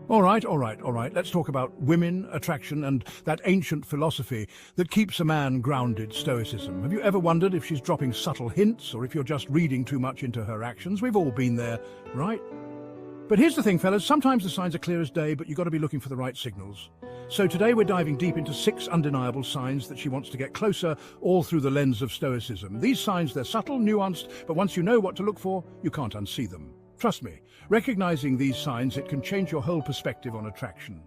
All right. Let's talk about women, attraction, and that ancient philosophy that keeps a man grounded, Stoicism. Have you ever wondered if she's dropping subtle hints or if you're just reading too much into her actions? We've all been there, right? But here's the thing, fellas. Sometimes the signs are clear as day, but you've got to be looking for the right signals. So today we're diving deep into 6 undeniable signs that she wants to get closer, all through the lens of Stoicism. These signs, they're subtle, nuanced, but once you know what to look for, you can't unsee them. Trust me, recognizing these signs, it can change your whole perspective on attraction.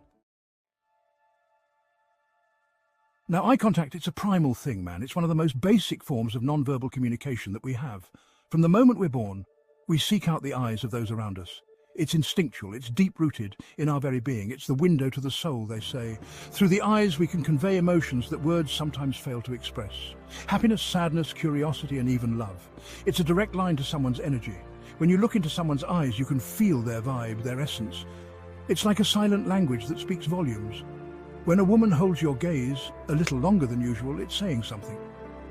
Now, eye contact, it's a primal thing, man. It's one of the most basic forms of non-verbal communication that we have. From the moment we're born, we seek out the eyes of those around us. It's instinctual, it's deep-rooted in our very being. It's the window to the soul, they say. Through the eyes we can convey emotions that words sometimes fail to express. Happiness, sadness, curiosity, and even love. It's a direct line to someone's energy. When you look into someone's eyes, you can feel their vibe, their essence. It's like a silent language that speaks volumes. When a woman holds your gaze a little longer than usual, it's saying something.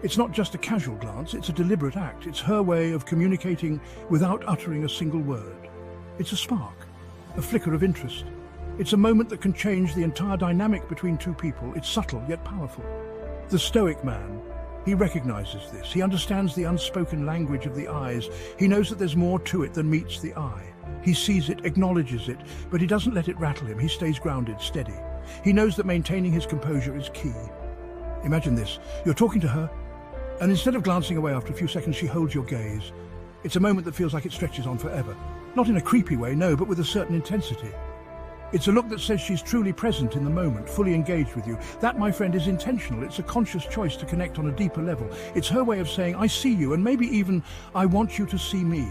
It's not just a casual glance, it's a deliberate act. It's her way of communicating without uttering a single word. It's a spark, a flicker of interest. It's a moment that can change the entire dynamic between two people. It's subtle yet powerful. The Stoic man, he recognizes this. He understands the unspoken language of the eyes. He knows that there's more to it than meets the eye. He sees it, acknowledges it, but he doesn't let it rattle him. He stays grounded, steady. He knows that maintaining his composure is key. Imagine this. You're talking to her, and instead of glancing away after a few seconds, she holds your gaze. It's a moment that feels like it stretches on forever. Not in a creepy way, no, but with a certain intensity. It's a look that says she's truly present in the moment, fully engaged with you. That, my friend, is intentional. It's a conscious choice to connect on a deeper level. It's her way of saying, I see you, and maybe even, I want you to see me.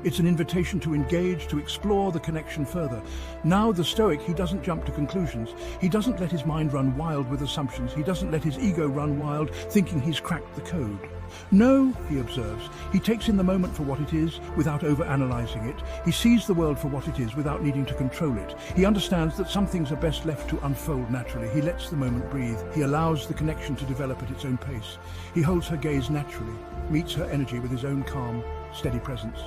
It's an invitation to engage, to explore the connection further. Now the Stoic, he doesn't jump to conclusions. He doesn't let his mind run wild with assumptions. He doesn't let his ego run wild, thinking he's cracked the code. No, he observes, he takes in the moment for what it is without over-analyzing it. He sees the world for what it is without needing to control it. He understands that some things are best left to unfold naturally. He lets the moment breathe. He allows the connection to develop at its own pace. He holds her gaze naturally, meets her energy with his own calm, steady presence.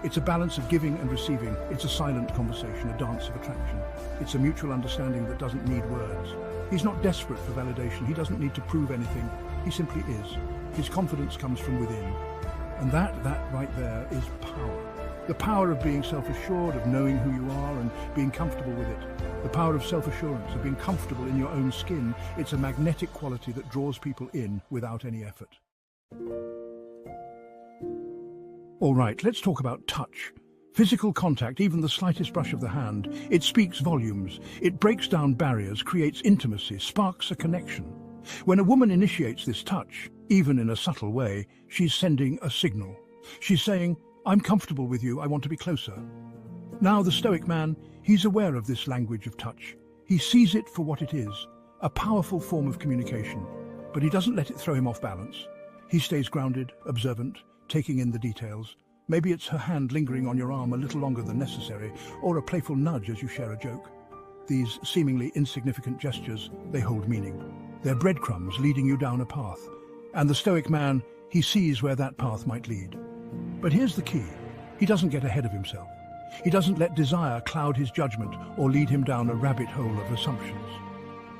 It's a balance of giving and receiving. It's a silent conversation, a dance of attraction. It's a mutual understanding that doesn't need words. He's not desperate for validation. He doesn't need to prove anything. He simply is. His confidence comes from within. And that right there is power. The power of being self-assured, of knowing who you are and being comfortable with it. The power of self-assurance, of being comfortable in your own skin. It's a magnetic quality that draws people in without any effort. All right, let's talk about touch. Physical contact, even the slightest brush of the hand, it speaks volumes. It breaks down barriers, creates intimacy, sparks a connection. When a woman initiates this touch, even in a subtle way, she's sending a signal. She's saying, I'm comfortable with you, I want to be closer. Now the Stoic man, he's aware of this language of touch. He sees it for what it is, a powerful form of communication, but he doesn't let it throw him off balance. He stays grounded, observant, taking in the details. Maybe it's her hand lingering on your arm a little longer than necessary, or a playful nudge as you share a joke. These seemingly insignificant gestures, they hold meaning. They're breadcrumbs leading you down a path. And the Stoic man, he sees where that path might lead. But here's the key. He doesn't get ahead of himself. He doesn't let desire cloud his judgment or lead him down a rabbit hole of assumptions.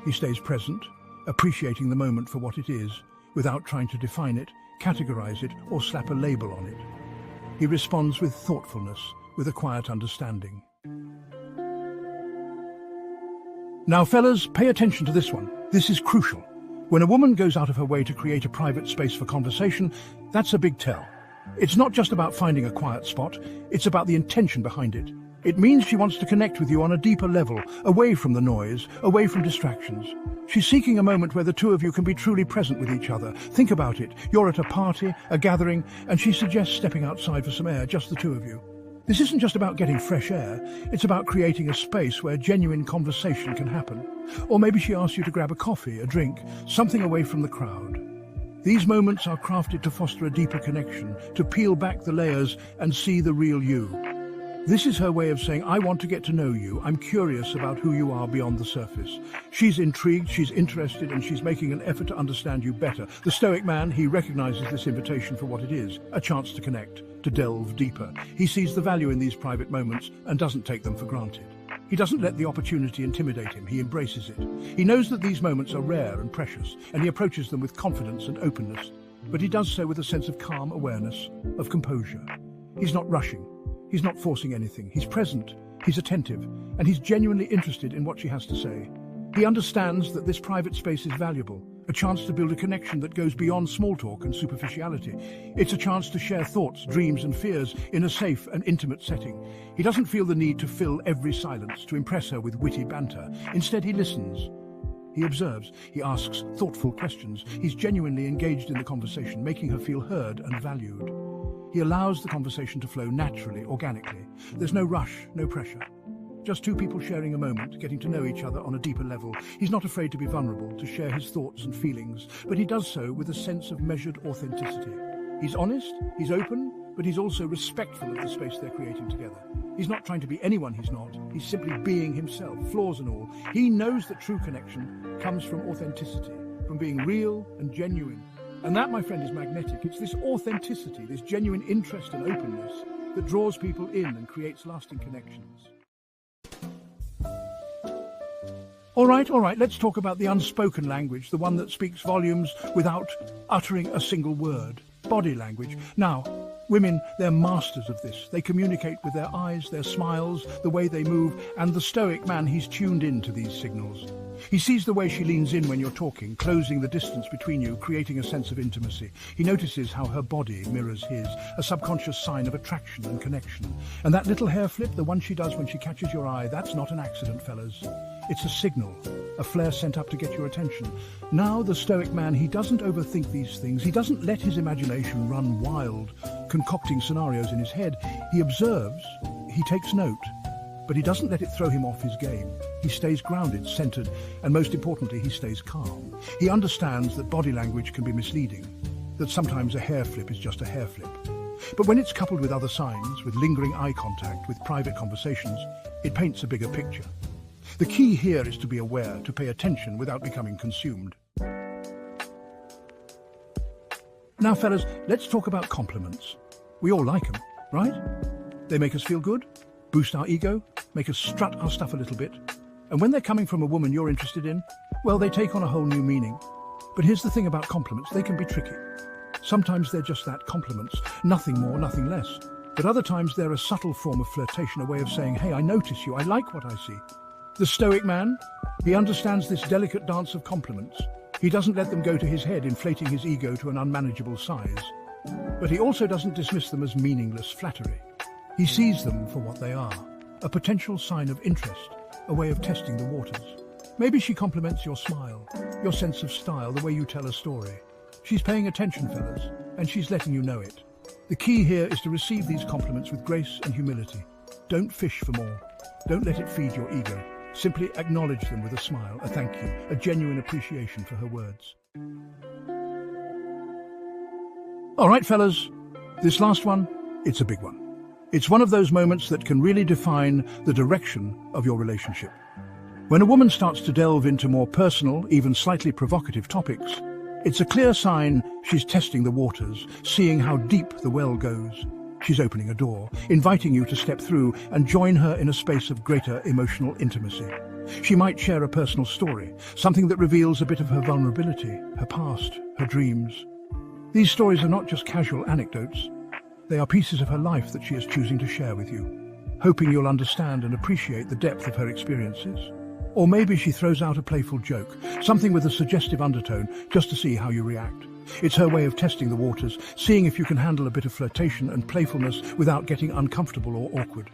He stays present, appreciating the moment for what it is, without trying to define it, categorize it, or slap a label on it. He responds with thoughtfulness, with a quiet understanding. Now, fellas, pay attention to this one. This is crucial. When a woman goes out of her way to create a private space for conversation, that's a big tell. It's not just about finding a quiet spot, it's about the intention behind it. It means she wants to connect with you on a deeper level, away from the noise, away from distractions. She's seeking a moment where the two of you can be truly present with each other. Think about it. You're at a party, a gathering, and she suggests stepping outside for some air, just the two of you. This isn't just about getting fresh air, it's about creating a space where genuine conversation can happen. Or maybe she asks you to grab a coffee, a drink, something away from the crowd. These moments are crafted to foster a deeper connection, to peel back the layers and see the real you. This is her way of saying, I want to get to know you. I'm curious about who you are beyond the surface. She's intrigued, she's interested, and she's making an effort to understand you better. The Stoic man, he recognizes this invitation for what it is, a chance to connect, to delve deeper. He sees the value in these private moments and doesn't take them for granted. He doesn't let the opportunity intimidate him, he embraces it. He knows that these moments are rare and precious, and he approaches them with confidence and openness. But he does so with a sense of calm awareness, of composure. He's not rushing, he's not forcing anything. He's present, he's attentive, and he's genuinely interested in what she has to say. He understands that this private space is valuable, a chance to build a connection that goes beyond small talk and superficiality. It's a chance to share thoughts, dreams and fears in a safe and intimate setting. He doesn't feel the need to fill every silence, to impress her with witty banter. Instead, he listens. He observes, he asks thoughtful questions. He's genuinely engaged in the conversation, making her feel heard and valued. He allows the conversation to flow naturally, organically. There's no rush, no pressure. Just two people sharing a moment, getting to know each other on a deeper level. He's not afraid to be vulnerable, to share his thoughts and feelings, but he does so with a sense of measured authenticity. He's honest, he's open, but he's also respectful of the space they're creating together. He's not trying to be anyone he's not, he's simply being himself, flaws and all. He knows that true connection comes from authenticity, from being real and genuine. And that, my friend, is magnetic. It's this authenticity, this genuine interest and openness that draws people in and creates lasting connections. All right, let's talk about the unspoken language, the one that speaks volumes without uttering a single word. Body language. Now, women, they're masters of this. They communicate with their eyes, their smiles, the way they move, and the Stoic man, he's tuned in to these signals. He sees the way she leans in when you're talking, closing the distance between you, creating a sense of intimacy. He notices how her body mirrors his, a subconscious sign of attraction and connection. And that little hair flip, the one she does when she catches your eye, that's not an accident, fellas. It's a signal, a flare sent up to get your attention. Now, the Stoic man, he doesn't overthink these things. He doesn't let his imagination run wild, concocting scenarios in his head. He observes, he takes note, but he doesn't let it throw him off his game. He stays grounded, centered, and most importantly, he stays calm. He understands that body language can be misleading, that sometimes a hair flip is just a hair flip. But when it's coupled with other signs, with lingering eye contact, with private conversations, it paints a bigger picture. The key here is to be aware, to pay attention without becoming consumed. Now, fellas, let's talk about compliments. We all like them, right? They make us feel good, boost our ego, make us strut our stuff a little bit. And when they're coming from a woman you're interested in, well, they take on a whole new meaning. But here's the thing about compliments, they can be tricky. Sometimes they're just that, compliments, nothing more, nothing less. But other times they're a subtle form of flirtation, a way of saying, hey, I notice you, I like what I see. The Stoic man, he understands this delicate dance of compliments. He doesn't let them go to his head, inflating his ego to an unmanageable size. But he also doesn't dismiss them as meaningless flattery. He sees them for what they are, a potential sign of interest, a way of testing the waters. Maybe she compliments your smile, your sense of style, the way you tell a story. She's paying attention, fellas, and she's letting you know it. The key here is to receive these compliments with grace and humility. Don't fish for more. Don't let it feed your ego. Simply acknowledge them with a smile, a thank you, a genuine appreciation for her words. All right, fellas, this last one, it's a big one. It's one of those moments that can really define the direction of your relationship. When a woman starts to delve into more personal, even slightly provocative topics, it's a clear sign she's testing the waters, seeing how deep the well goes. She's opening a door, inviting you to step through and join her in a space of greater emotional intimacy. She might share a personal story, something that reveals a bit of her vulnerability, her past, her dreams. These stories are not just casual anecdotes. They are pieces of her life that she is choosing to share with you, hoping you'll understand and appreciate the depth of her experiences. Or maybe she throws out a playful joke, something with a suggestive undertone, just to see how you react. It's her way of testing the waters, seeing if you can handle a bit of flirtation and playfulness without getting uncomfortable or awkward.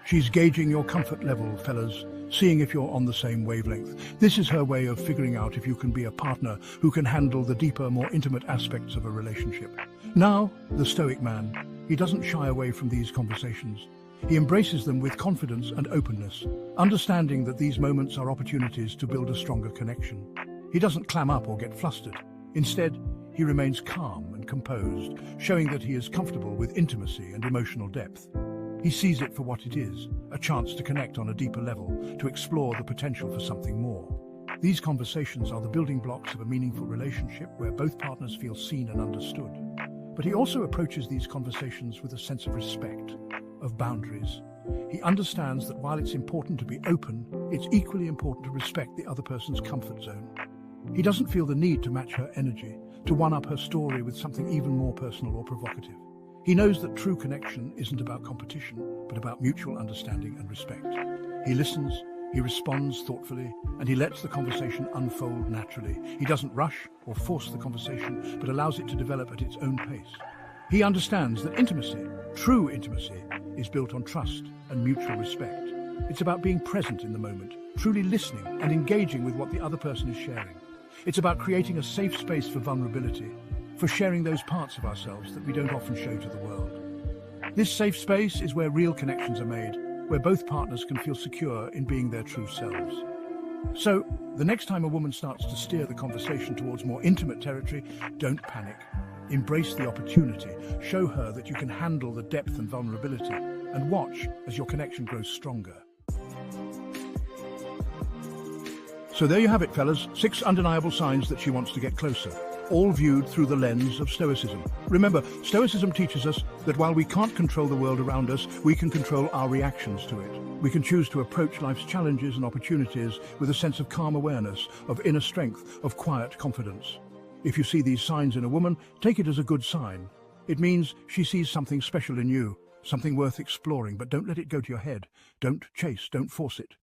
She's gauging your comfort level, fellas, seeing if you're on the same wavelength. This is her way of figuring out if you can be a partner who can handle the deeper, more intimate aspects of a relationship. Now, the Stoic man, he doesn't shy away from these conversations. He embraces them with confidence and openness, understanding that these moments are opportunities to build a stronger connection. He doesn't clam up or get flustered. Instead, he remains calm and composed, showing that he is comfortable with intimacy and emotional depth. He sees it for what it is, a chance to connect on a deeper level, to explore the potential for something more. These conversations are the building blocks of a meaningful relationship where both partners feel seen and understood. But he also approaches these conversations with a sense of respect, of boundaries. He understands that while it's important to be open, it's equally important to respect the other person's comfort zone. He doesn't feel the need to match her energy, to one-up her story with something even more personal or provocative. He knows that true connection isn't about competition, but about mutual understanding and respect. He listens, he responds thoughtfully, and he lets the conversation unfold naturally. He doesn't rush or force the conversation, but allows it to develop at its own pace. He understands that intimacy, true intimacy, is built on trust and mutual respect. It's about being present in the moment, truly listening and engaging with what the other person is sharing. It's about creating a safe space for vulnerability, for sharing those parts of ourselves that we don't often show to the world. This safe space is where real connections are made, where both partners can feel secure in being their true selves. So, the next time a woman starts to steer the conversation towards more intimate territory, don't panic. Embrace the opportunity, show her that you can handle the depth and vulnerability, and watch as your connection grows stronger. So there you have it, fellas, 6 undeniable signs that she wants to get closer, all viewed through the lens of Stoicism. Remember, Stoicism teaches us that while we can't control the world around us, we can control our reactions to it. We can choose to approach life's challenges and opportunities with a sense of calm awareness, of inner strength, of quiet confidence. If you see these signs in a woman, take it as a good sign. It means she sees something special in you, something worth exploring, but don't let it go to your head. Don't chase, don't force it.